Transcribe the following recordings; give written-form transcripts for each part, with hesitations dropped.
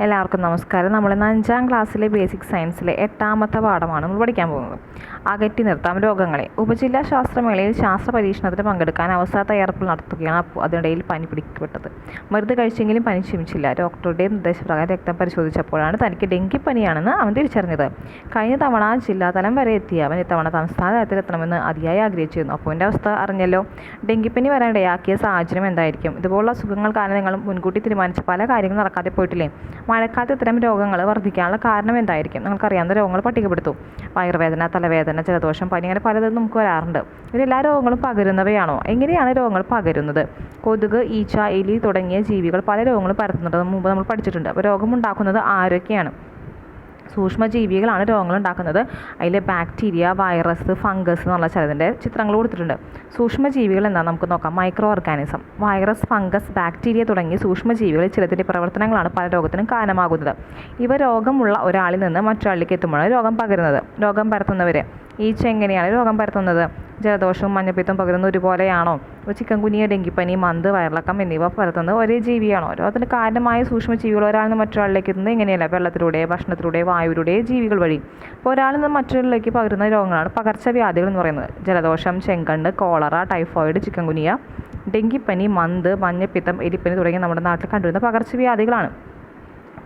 എല്ലാവർക്കും നമസ്കാരം. നമ്മളിന്ന് 5ാം ക്ലാസ്സിലെ ബേസിക് സയൻസിലെ 8ാമത്തെ പാഠമാണ് നമ്മൾ പഠിക്കാൻ പോകുന്നത്. അകറ്റി നിർത്താം രോഗങ്ങളെ. ഉപജില്ലാ ശാസ്ത്രമേളയിൽ ശാസ്ത്ര പരീക്ഷണത്തിന് പങ്കെടുക്കാൻ അവസര തയ്യാറെടുപ്പ് നടത്തുകയാണ്. അതിനിടയിൽ പനി പിടിക്കപ്പെട്ടത്. മരുന്ന് കഴിച്ചെങ്കിലും പനി ശമിച്ചില്ല. ഡോക്ടറുടെ നിർദ്ദേശപ്രകാരം രക്തം പരിശോധിച്ചപ്പോഴാണ് തനിക്ക് ഡെങ്കിപ്പനിയാണെന്ന് അവൻ തിരിച്ചറിഞ്ഞത്. കഴിഞ്ഞ തവണ ജില്ലാതലം വരെ എത്തിയ അവൻ ഇത്തവണ സംസ്ഥാന തലത്തിലെത്തണമെന്ന് അതിയായി ആഗ്രഹിച്ചിരുന്നു. അപ്പോൾ എൻ്റെ അവസ്ഥ അറിഞ്ഞല്ലോ. ഡെങ്കിപ്പനി വരാനിടയാക്കിയ സാഹചര്യം എന്തായിരിക്കും? ഇതുപോലുള്ള അസുഖങ്ങൾ കാരണം നിങ്ങൾ മുൻകൂട്ടി തീരുമാനിച്ച പല കാര്യങ്ങളും നടക്കാതെ പോയിട്ടില്ലേ? മഴക്കാലത്ത് ഇത്തരം രോഗങ്ങൾ വർദ്ധിക്കാനുള്ള കാരണം എന്തായിരിക്കും? നമുക്കറിയാവുന്ന രോഗങ്ങൾ പട്ടികപ്പെടുത്തു. വയറുവേദന, തലവേദന, ജലദോഷം, പനി, അങ്ങനെ പലതും നമുക്ക് വരാറുണ്ട്. ഇതെല്ലാ രോഗങ്ങളും പകരുന്നവയാണോ? എങ്ങനെയാണ് രോഗങ്ങൾ പകരുന്നത്? കൊതുക്, ഈച്ച, എലി തുടങ്ങിയ ജീവികൾ പല രോഗങ്ങളും പരത്തുന്നുണ്ട്. മുമ്പ് നമ്മൾ പഠിച്ചിട്ടുണ്ട്. അപ്പോൾ രോഗമുണ്ടാക്കുന്നത് ആരൊക്കെയാണ്? സൂക്ഷ്മജീവികളാണ് രോഗങ്ങൾ ഉണ്ടാക്കുന്നത്. അതിൽ ബാക്ടീരിയ, വൈറസ്, ഫംഗസ് എന്നുള്ള ചിലതിൻ്റെ ചിത്രങ്ങൾ കൊടുത്തിട്ടുണ്ട്. സൂക്ഷ്മജീവികൾ എന്താണെന്ന് നമുക്ക് നോക്കാം. Micro organism. Virus, fungus, bacteria തുടങ്ങിയ സൂക്ഷ്മജീവികളിൽ ചിലതിൻ്റെ പ്രവർത്തനങ്ങളാണ് പല രോഗത്തിനും കാരണമാകുന്നത്. ഇവ രോഗമുള്ള ഒരാളിൽ നിന്ന് മറ്റൊരാളിലേക്ക് എത്തുമ്പോഴാണ് രോഗം പകരുന്നത്. രോഗം പരത്തുന്നവർ. ഈച്ച എങ്ങനെയാണ് രോഗം പരത്തുന്നത്? ജലദോഷവും മഞ്ഞപ്പിത്തം പകരുന്ന ഒരുപോലെയാണോ? ചിക്കൻ ഗുനിയ, ഡെങ്കിപ്പനി, മന്ത്, വയറിളക്കം എന്നിവ പരത്തുന്നത് ഒരേ ജീവിയാണോ? രോഗത്തിന് കാരണമായ സൂക്ഷ്മജീവികൾ ഒരാളിൽ നിന്ന് മറ്റൊരാളിലേക്ക് എത്തുന്നത് എങ്ങനെയല്ല? വെള്ളത്തിലൂടെ, ഭക്ഷണത്തിലൂടെ, വായുവിലൂടെ, ജീവികൾ വഴി. അപ്പോൾ ഒരാളിൽ നിന്ന് മറ്റൊരാളിലേക്ക് പകരുന്ന രോഗങ്ങളാണ് പകർച്ചവ്യാധികൾ എന്ന് പറയുന്നത്. ജലദോഷം, ചെങ്കണ്ണ്, കോളറ, ടൈഫോയിഡ്, ചിക്കൻ ഗുനിയ, ഡെങ്കിപ്പനി, മന്ത്, മഞ്ഞപ്പിത്തം, എലിപ്പനി തുടങ്ങിയ നമ്മുടെ നാട്ടിൽ കണ്ടുവരുന്ന പകർച്ചവ്യാധികളാണ്.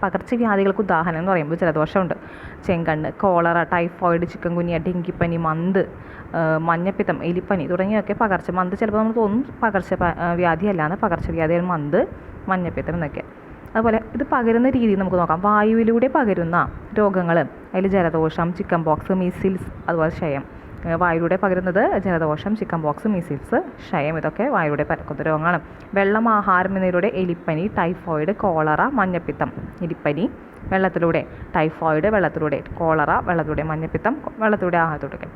പകർച്ചവ്യാധികൾക്ക് ഉദാഹരണം എന്ന് പറയുമ്പോൾ ജലദോഷമുണ്ട്, ചെങ്കണ്ണ്, കോളറ, ടൈഫോയിഡ്, ചിക്കൻ ഗുനിയ, ഡെങ്കിപ്പനി, മന്ത്, മഞ്ഞപ്പിത്തം, എലിപ്പനി തുടങ്ങിയൊക്കെ മന്ത് ചിലപ്പോൾ നമ്മൾ തോന്നും വ്യാധി അല്ലാന്ന്. പകർച്ചവ്യാധികൾ മന്ത്, മഞ്ഞപ്പിത്തം എന്നൊക്കെ. അതുപോലെ ഇത് പകരുന്ന രീതി നമുക്ക് നോക്കാം. വായുവിലൂടെ പകരുന്ന രോഗങ്ങൾ, അതിൽ ജലദോഷം, ചിക്കൻ പോക്സ്, മീസിൽസ്, അതുപോലെ ക്ഷയം. വായുവിലൂടെ പകരുന്നത് ജലദോഷം, ചിക്കൻ പോക്സ്, മീസിൽസ്, ക്ഷയം, ഇതൊക്കെ വായുവിലൂടെ പരക്കുന്ന രോഗങ്ങളാണ്. വെള്ളം, ആഹാരം എന്നിവയിലൂടെ എലിപ്പനി, ടൈഫോയിഡ്, കോളറ, മഞ്ഞപ്പിത്തം. എലിപ്പനി വെള്ളത്തിലൂടെ, ടൈഫോയിഡ് വെള്ളത്തിലൂടെ, കോളറ വെള്ളത്തിലൂടെ, മഞ്ഞപ്പിത്തം വെള്ളത്തിലൂടെ, ആഹാരത്തിലൂടെ.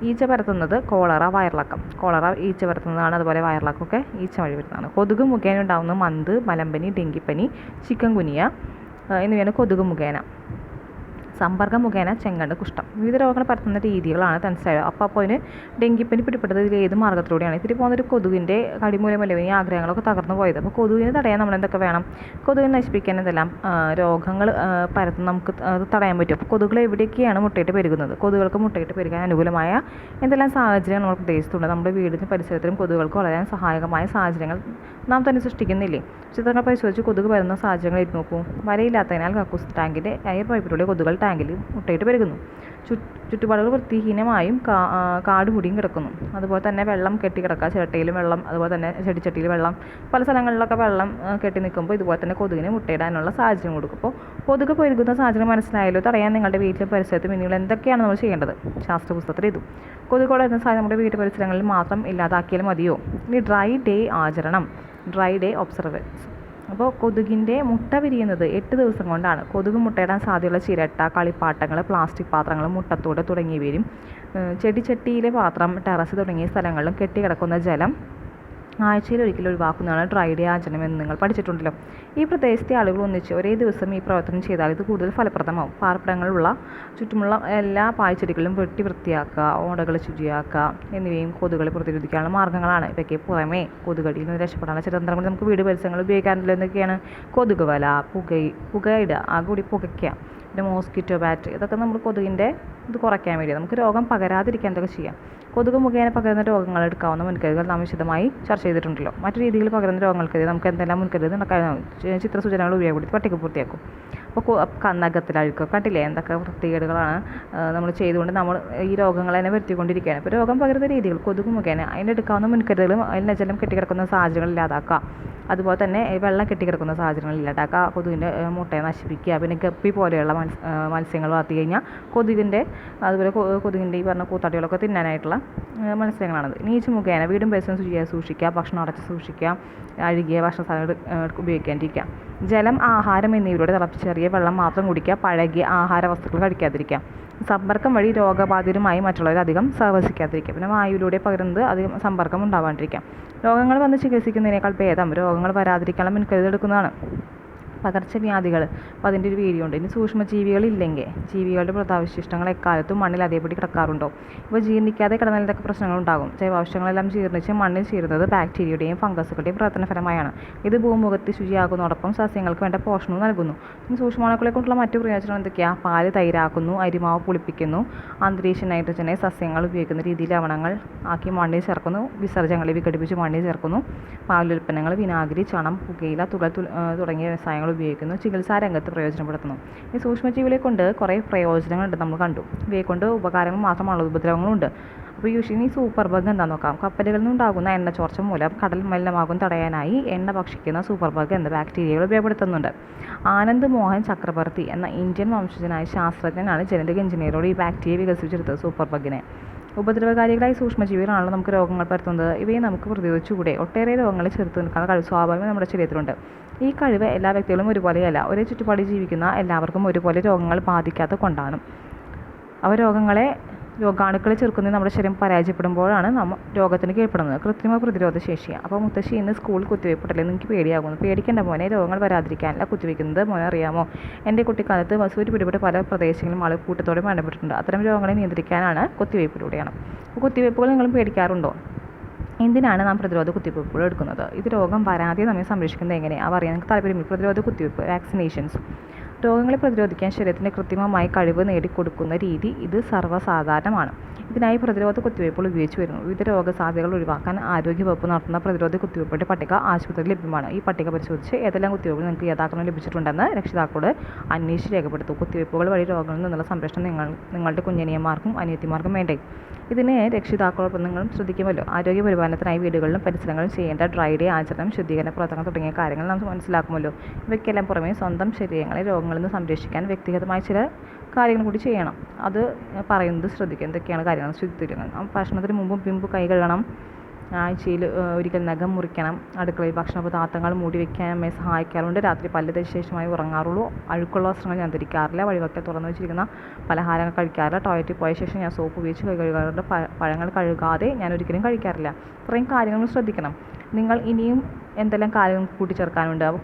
ഈച്ച പരത്തുന്നത് കോളറ, വയറിളക്കം. കോളറ ഈച്ച പരത്തുന്നതാണ്. അതുപോലെ വയറിളക്കമൊക്കെ ഈച്ച വഴി വരുന്നതാണ്. കൊതുക് മുഖേന ഉണ്ടാകുന്ന മന്ത്, മലമ്പനി, ഡെങ്കിപ്പനി, ചിക്കൻ ഗുനിയ എന്നിവയാണ് കൊതുക് മുഖേന. സമ്പർക്കം മുഖേന ചെങ്കണ്ണ്, കുഷ്ഠം. വിവിധ രോഗങ്ങൾ പരത്തുന്ന രീതികളാണ് മനസ്സിലായത്. അപ്പോൾ അതിന് ഡെങ്കിപ്പനി പിടിപ്പെട്ടത് ഇതിൽ ഏത് മാർഗ്ഗത്തിലൂടെയാണ്? ഇതിൽ പോകുന്നൊരു കൊതുകിൻ്റെ കടിമൂലമല്ലേ ഈ ആഗ്രഹങ്ങളൊക്കെ തകർന്നു പോയത്. അപ്പോൾ കൊതുകിനെ തടയാൻ നമ്മൾ എന്തൊക്കെ വേണം? കൊതുകിനെ നശിപ്പിക്കാൻ എന്തെല്ലാം രോഗങ്ങൾ പരത്തുന്ന നമുക്ക് തടയാൻ പറ്റും. അപ്പോൾ കൊതുകുകൾ എവിടെയൊക്കെയാണ് മുട്ടയിട്ട് പെരുകുന്നത്? കൊതുകുകൾക്ക് മുട്ടയിട്ട് പെരുകാൻ അനുകൂലമായ എന്തെല്ലാം സാഹചര്യങ്ങൾ നമ്മൾ പ്രദേശത്തുണ്ട്? നമ്മുടെ വീടിന് പരിസരത്തിലും കൊതുകുകൾക്ക് വളരാൻ സഹായകമായ സാഹചര്യങ്ങൾ നാം തന്നെ സൃഷ്ടിക്കുന്നില്ലേ? ചിത്രങ്ങൾ പരിശോധിച്ച് കൊതുക് വരുന്ന സാഹചര്യങ്ങൾ എഴുതി നോക്കൂ. വലയില്ലാത്തതിനാൽ കക്കൂസ് ടാങ്കിൻ്റെ എയർ പൈപ്പിലൂടെ കൊതുകുകൾ ടാങ്കിൽ മുട്ടയിട്ട് പെരുകുന്നു. ചുറ്റുപാടുകൾ വൃത്തിഹീനമായും കാട് മൂടിയും കിടക്കുന്നു. അതുപോലെ തന്നെ വെള്ളം കെട്ടിക്കിടക്കുക, ചിരട്ടയിലും വെള്ളം, അതുപോലെ തന്നെ ചെടിച്ചട്ടിയിൽ വെള്ളം, പല സ്ഥലങ്ങളിലൊക്കെ വെള്ളം കെട്ടി നിൽക്കുമ്പോൾ ഇതുപോലെ തന്നെ കൊതുകിന് മുട്ടയിടാനുള്ള സാഹചര്യം കൊടുക്കും. അപ്പോൾ കൊതുക് പെരുകുന്ന സാഹചര്യം മനസ്സിലായല്ലോ. തടയാൻ നിങ്ങളുടെ വീട്ടിലും പരിസരത്തും പിന്നീട് എന്തൊക്കെയാണ് നമ്മൾ ചെയ്യേണ്ടത്? ശാസ്ത്രപുസ്തകത്തിൽ എഴുതും. കൊതുകുകൾ എന്ന സാഹചര്യം നമ്മുടെ വീട്ടു പരിസരങ്ങളിൽ മാത്രം ഇല്ലാതാക്കിയാൽ മതിയോ? ഇനി ഡ്രൈ ഡേ ആചരണം, ഡ്രൈ ഡേ ഒബ്സർവേഴ്സ്. അപ്പോൾ കൊതുകിൻ്റെ മുട്ട വിരിയുന്നത് 8 ദിവസം കൊണ്ടാണ്. കൊതുക് മുട്ടയിടാൻ സാധ്യതയുള്ള ചിരട്ട, കളിപ്പാട്ടങ്ങൾ, പ്ലാസ്റ്റിക് പാത്രങ്ങൾ, മുട്ടത്തോട് തുടങ്ങിയവയും ചെടിച്ചട്ടിയിലെ പാത്രം, ടെറസ് തുടങ്ങിയ സ്ഥലങ്ങളിലും കെട്ടിക്കിടക്കുന്ന ജലം ആഴ്ചയിൽ ഒരിക്കലും ഒഴിവാക്കുന്നതാണ് ഡ്രൈ ഡേ ആചരണം എന്ന് നിങ്ങൾ പഠിച്ചിട്ടുണ്ടല്ലോ. ഈ പ്രദേശത്തെ ആളുകൾ ഒന്നിച്ച് ഒരേ ദിവസം ഈ പ്രവർത്തനം ചെയ്താൽ ഇത് കൂടുതൽ ഫലപ്രദമാവും. പാർപ്പിടങ്ങളുള്ള ചുറ്റുമുള്ള എല്ലാ പാഴ്ചെടികളും വൃത്തിയാക്കുക, ഓടകൾ ശുചിയാക്കുക എന്നിവയും കൊതുകുകളെ പ്രതിരോധിക്കാനുള്ള മാർഗ്ഗങ്ങളാണ്. ഇവയ്ക്ക് പുറമേ കൊതുകടിയിൽ നിന്ന് രക്ഷപ്പെടാനുള്ള ചില തന്ത്രങ്ങൾ നമുക്ക് വീട് പരിസരങ്ങളിൽ ഉപയോഗിക്കാറുണ്ട്. എന്തൊക്കെയാണ്? കൊതുക് വല, പുകയിടുക, കൂടി പുകയ്ക്കുക, പിന്നെ മോസ്കിറ്റോ ബാറ്റ്, ഇതൊക്കെ നമ്മൾ കൊതുകിൻ്റെ ഇത് കുറയ്ക്കാൻ വേണ്ടി നമുക്ക് രോഗം പകരാതിരിക്കാൻ എന്തൊക്കെ ചെയ്യാം? കൊതുക് മുഖേന പകരുന്ന രോഗങ്ങൾ എടുക്കാവുന്ന മുൻകരുതൽ നാം വിശദമായി ചർച്ച ചെയ്തിട്ടുണ്ടല്ലോ. മറ്റു രീതിയിൽ പകരുന്ന രോഗങ്ങൾക്കെതിരെ നമുക്ക് എന്തെല്ലാം മുൻകരുതൽ നടക്കാനാവും? ചിത്രസൂചനകൾ ഉപയോഗപ്പെടുത്തി പട്ടിക പൂർത്തിയാക്കും. അപ്പോൾ നഖത്തിലഴുക്കുക, കണ്ടില്ലേ എന്തൊക്കെ വൃത്തികേടുകളാണ് നമ്മൾ ചെയ്തുകൊണ്ട് നമ്മൾ ഈ രോഗങ്ങൾ തന്നെ വരുത്തിക്കൊണ്ടിരിക്കുകയാണ്. ഇപ്പോൾ രോഗം പകരുന്ന രീതികൾ കൊതുക് മുഖേന അതിൻ്റെ എടുക്കാവുന്ന മുൻകരുതലും അതിൽ ജലം കെട്ടിക്കിടക്കുന്ന സാഹചര്യങ്ങൾ ഇല്ലാതാക്കുക. അതുപോലെ തന്നെ വെള്ളം കെട്ടിക്കിടക്കുന്ന സാഹചര്യങ്ങൾ ഇല്ലാതാക്കുക. കൊതുകിൻ്റെ മുട്ടയെ നശിപ്പിക്കുക. പിന്നെ ഗപ്പി പോലെയുള്ള മത്സ്യങ്ങൾ വളർത്തി കഴിഞ്ഞാൽ അതുപോലെ കൊതുകിൻ്റെ ഈ പറഞ്ഞ കൂത്താട്ടികളൊക്കെ തിന്നാനായിട്ടുള്ള മത്സ്യങ്ങളാണത്. നീച്ച് മുഖേന വീടും പരിസരം ശുചിയായി സൂക്ഷിക്കുക, ഭക്ഷണം അടച്ച് സൂക്ഷിക്കുക, അഴുകിയ ഭക്ഷണ സാധനങ്ങൾ ഉപയോഗിക്കാണ്ടിരിക്കുക. ജലം, ആഹാരം എന്നിവയിലൂടെ തിളപ്പിച്ചേറിയ വെള്ളം മാത്രം കുടിക്കുക, പഴകിയ ആഹാര വസ്തുക്കൾ കഴിക്കാതിരിക്കുക. സമ്പർക്കം വഴി രോഗബാധിതരുമായി മറ്റുള്ളവർ അധികം സഹവസിക്കാതിരിക്കുക. പിന്നെ വായുവിലൂടെ പകരുന്നത് അധികം സമ്പർക്കം ഉണ്ടാവാണ്ടിരിക്കാം. രോഗങ്ങൾ വന്ന് ചികിത്സിക്കുന്നതിനേക്കാൾ ഭേദം രോഗങ്ങൾ വരാതിരിക്കാനുള്ള മുൻകരുതൽ എടുക്കുന്നതാണ്. പകർച്ചവ്യാധികൾ. അപ്പോൾ അതിൻ്റെ ഒരു വീഡിയോ ഉണ്ട്. ഇനി സൂക്ഷ്മജീവികളില്ലെങ്കിൽ ജീവികളുടെ മൃതാവശിഷ്ടങ്ങൾ എക്കാലത്തും മണ്ണിൽ അതേപടി കിടക്കാറുണ്ടോ? ഇപ്പോൾ ജീർണിക്കാതെ കിടന്നാൽ എന്തൊക്കെ പ്രശ്നങ്ങളുണ്ടാകും? ജൈവാംശങ്ങളെല്ലാം ജീർണിച്ച് മണ്ണിൽ ചേരുന്നത് ബാക്ടീരിയയുടെയും ഫംഗസുകളുടെയും പ്രവർത്തനഫലമായാണ്. ഇത് ഭൂമുഖത്ത് ശുചിയാക്കുന്നതോടൊപ്പം സസ്യങ്ങൾക്ക് വേണ്ട പോഷണവും നൽകുന്നു. ഇനി സൂക്ഷ്മാണുക്കളെ കൊണ്ടുള്ള മറ്റു പ്രയോജനം എന്തൊക്കെയാണ്? പാല് തൈരാക്കുന്നു, അരിമാവ് പുളിപ്പിക്കുന്നു, അന്തരീക്ഷ നൈട്രജനെ സസ്യങ്ങൾ ഉപയോഗിക്കുന്ന രീതിയിൽ ലവണങ്ങൾ ആക്കി മണ്ണിൽ ചേർക്കുന്നു, വിസർജ്യങ്ങളെ വിഘടിപ്പിച്ച് മണ്ണിൽ ചേർക്കുന്നു, പാലുൽപ്പന്നങ്ങൾ, വിനാഗിരി, ചണം, പുകയില, തുകൽ തുടങ്ങിയ വ്യവസായങ്ങൾ ഉപയോഗിക്കുന്നു, ചികിത്സാ രംഗത്ത് പ്രയോജനപ്പെടുത്തുന്നു. ഈ സൂക്ഷ്മജീവികളെ കൊണ്ട് കുറേ പ്രയോജനങ്ങളുണ്ട്, നമ്മൾ കണ്ടു. ഇവയെ കൊണ്ട് ഉപകാരങ്ങൾ മാത്രമല്ല, ഉപദ്രവങ്ങളുണ്ട്. അപ്പോൾ യൂഷ്വലി സൂപ്പർ ബഗ് എന്താണെന്ന് നോക്കാം. കപ്പലുകളിൽ നിന്നുണ്ടാകുന്ന എണ്ണ ചോർച്ച മൂലം കടൽ മലിനമാകും തടയാനായി എണ്ണ ഭക്ഷിക്കുന്ന സൂപ്പർ ബഗ് എന്ന ബാക്ടീരിയകൾ ഉപയോഗപ്പെടുത്തുന്നുണ്ട്. ആനന്ദ് മോഹൻ ചക്രബർത്തി എന്ന ഇന്ത്യൻ വംശജനായ ശാസ്ത്രജ്ഞനാണ് ജനറ്റിക് എഞ്ചിനീയറോട് ഈ ബാക്ടീരിയ വികസിപ്പിച്ചെടുത്തത് സൂപ്പർ ബഗിനെ. ഉപദ്രവകാരികളായ സൂക്ഷ്മജീവികളാണല്ലോ നമുക്ക് രോഗങ്ങൾ പരത്തുന്നത്. ഇവയെ നമുക്ക് പ്രതിരോധിച്ചുകൂടെ? ഒട്ടേറെ രോഗങ്ങളെ ചെറുത്ത് നിൽക്കാനുള്ള കഴിവ് സ്വാഭാവികം നമ്മുടെ ശരീരത്തിലുണ്ട്. ഈ കഴിവ് എല്ലാ വ്യക്തികളും ഒരുപോലെയല്ല. ഒരേ ചുറ്റുപാടിൽ ജീവിക്കുന്ന എല്ലാവർക്കും ഒരുപോലെ രോഗങ്ങൾ ബാധിക്കാത്ത കൊണ്ടാണ്. രോഗാണുക്കളെ ചെറുക്കുന്നത് നമ്മുടെ ശരീരം പരാജയപ്പെടുമ്പോഴാണ് നമ്മൾ രോഗത്തിന് കീഴ്പ്പെടുന്നത്. കൃത്രിമ പ്രതിരോധ ശേഷിയാണ്. അപ്പോൾ മുത്തശ്ശി ഇന്ന് സ്കൂളിൽ കുത്തിവയ്പ്പിട്ടല്ലേ, എനിക്ക് പേടിയാകുന്നു. പേടിക്കേണ്ട മോനെ, രോഗങ്ങൾ വരാതിരിക്കാനല്ല കുത്തിവയ്ക്കുന്നത്. മോനെ അറിയാമോ, എൻ്റെ കുട്ടിക്കാലത്ത് വസൂരി പിടിപെട്ട് പല പ്രദേശങ്ങളിലും ആളുകൾ കൂട്ടത്തോടെ മരണപ്പെട്ടിട്ടുണ്ട്. അത്തരം രോഗങ്ങളെ നിയന്ത്രിക്കാനാണ് കുത്തിവയ്പ്പിലൂടെയാണ്. കുത്തിവയ്പ്പുകൾ നിങ്ങളും പേടിക്കാറുണ്ടോ? എന്തിനാണ് നാം പ്രതിരോധ കുത്തിവയ്പ്പുകൾ എടുക്കുന്നത്? ഇത് രോഗം വരാതെ നമ്മെ സംരക്ഷിക്കുന്നത് എങ്ങനെയാണ് അറിയാൻ നിങ്ങൾക്ക് താല്പര്യമില്ല? പ്രതിരോധ കുത്തിവയ്പ്പ്, വാക്സിനേഷൻസ്. രോഗങ്ങളെ പ്രതിരോധിക്കാൻ ശരീരത്തിന് കൃത്രിമമായി കഴിവ് നേടിക്കൊടുക്കുന്ന രീതി ഇത് സർവ്വസാധാരണമാണ്. ഇതിനായി പ്രതിരോധ കുത്തിവയ്പ്പുകൾ ഉപയോഗിച്ചു വരുന്നു. വിവിധ രോഗസാധ്യതകൾ ഒഴിവാക്കാൻ ആരോഗ്യവകുപ്പ് നടത്തുന്ന പ്രതിരോധ കുത്തിവയ്പ്പുകളുടെ പട്ടിക ആശുപത്രിയിൽ ലഭ്യമാണ്. ഈ പട്ടിക പരിശോധിച്ച് ഏതെല്ലാം കുത്തിവയ്പ്പുകൾ നിങ്ങൾക്ക് യഥാക്രമം ലഭിച്ചിട്ടുണ്ടെന്ന് രക്ഷിതാക്കളോട് അന്വേഷിച്ച് രേഖപ്പെടുത്തും. കുത്തിവയ്പ്പുകൾ വഴി രോഗങ്ങളിൽ നിന്നുള്ള സംരക്ഷണം നിങ്ങളുടെ കുഞ്ഞനിയന്മാർക്കും അനിയത്തിമാർക്കും വേണ്ടേ? ഇതിന് രക്ഷിതാക്കളോടൊപ്പം നിങ്ങളും ശ്രദ്ധിക്കുമല്ലോ. ആരോഗ്യ പരിപാലനത്തിനായി വീടുകളിലും പരിസരങ്ങളിലും ചെയ്യേണ്ട ഡ്രൈ ഡേ ആചരണം, ശുദ്ധീകരണ പ്രവർത്തനങ്ങൾ തുടങ്ങിയ കാര്യങ്ങൾ നാം മനസ്സിലാക്കുമല്ലോ. ഇവയ്ക്കെല്ലാം പുറമെ സ്വന്തം ശരീരങ്ങളെ രോഗങ്ങളിൽ നിന്ന് സംരക്ഷിക്കാൻ വ്യക്തിഗതമായ ചില കാര്യങ്ങൾ കൂടി ചെയ്യണം. അത് പറയുന്നത് ശ്രദ്ധിക്കുക. എന്തൊക്കെയാണ് കാര്യങ്ങൾ? ശുദ്ധീകരണം. ഭക്ഷണത്തിന് മുമ്പും പിമ്പും കൈ കഴുകണം. ആഴ്ചയിൽ ഒരിക്കൽ നഖം മുറിക്കണം. അടുക്കളയിൽ ഭക്ഷണ പദാർത്ഥങ്ങൾ മൂടി വയ്ക്കാൻ അമ്മയെ സഹായിക്കാറുണ്ട്. രാത്രി പല്ല് തേച്ച ശേഷമായി ഉറങ്ങാറുള്ളൂ. അഴുക്കുള്ള വസ്ത്രങ്ങൾ ഞാൻ ധരിക്കാറില്ല. വഴിവക്കൽ തുറന്നു വെച്ചിരിക്കുന്ന പലഹാരങ്ങൾ കഴിക്കാറില്ല. ടോയ്ലറ്റിൽ പോയ ശേഷം ഞാൻ സോപ്പ് ഉപയോഗിച്ച് കൈ കഴുകാറുണ്ട്. പഴങ്ങൾ കഴുകാതെ ഞാൻ ഒരിക്കലും കഴിക്കാറില്ല. ഇത്രയും കാര്യങ്ങൾ ശ്രദ്ധിക്കണം. നിങ്ങൾ ഇനിയും എന്തെല്ലാം കാര്യങ്ങൾ കൂട്ടിച്ചേർക്കാനുണ്ട് അവ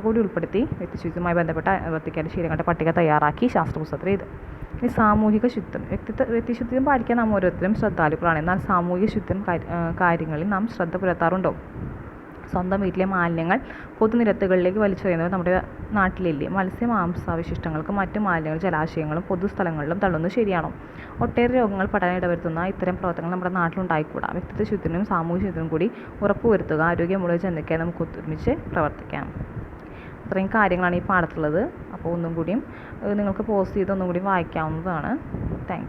കൂടി ഉൾപ്പെടുത്തി വ്യക്തിശുചിത്വവുമായി ബന്ധപ്പെട്ട വർത്തിക്കേണ്ട ശീലങ്ങളുടെ പട്ടിക തയ്യാറാക്കി ശാസ്ത്രപുസ്തകത്തിൽ എഴുതും. ഇനി സാമൂഹിക ശുദ്ധം. വ്യക്തിശുദ്ധിയും പാലിക്കാൻ നാം ഓരോരുത്തരും ശ്രദ്ധാലുക്കളാണ്. എന്നാൽ സാമൂഹിക ശുദ്ധം കാര്യങ്ങളിൽ നാം ശ്രദ്ധ പുലർത്താറുണ്ടോ? സ്വന്തം വീട്ടിലെ മാലിന്യങ്ങൾ പൊതുനിരത്തുകളിലേക്ക് വലിച്ചെറിയുന്നത് നമ്മുടെ നാട്ടിലില്ലേ? മാംസാവശിഷ്ടങ്ങൾക്കും മറ്റു മാലിന്യങ്ങൾ ജലാശയങ്ങളും പൊതുസ്ഥലങ്ങളിലും തള്ളുന്നത് ശരിയാണോ? ഒട്ടേറെ രോഗങ്ങൾ പടരാൻ ഇടവരുത്തുന്ന ഇത്തരം പ്രവർത്തനങ്ങൾ നമ്മുടെ നാട്ടിലുണ്ടായിക്കൂടാ. വ്യക്തിത്വ ശുദ്ധിനും സാമൂഹിക ശുദ്ധിനും കൂടി ഉറപ്പുവരുത്തുക. ആരോഗ്യമുള്ള ജനതയ്ക്കായി നമുക്ക് ഒരുമിച്ച് പ്രവർത്തിക്കാം. ഇത്രയും കാര്യങ്ങളാണ് ഈ പാഠത്തുള്ളത്. അപ്പോൾ ഒന്നും കൂടിയും നിങ്ങൾക്ക് പോസ്റ്റ് ചെയ്ത് ഒന്നും കൂടി വായിക്കാവുന്നതാണ്. Thank you.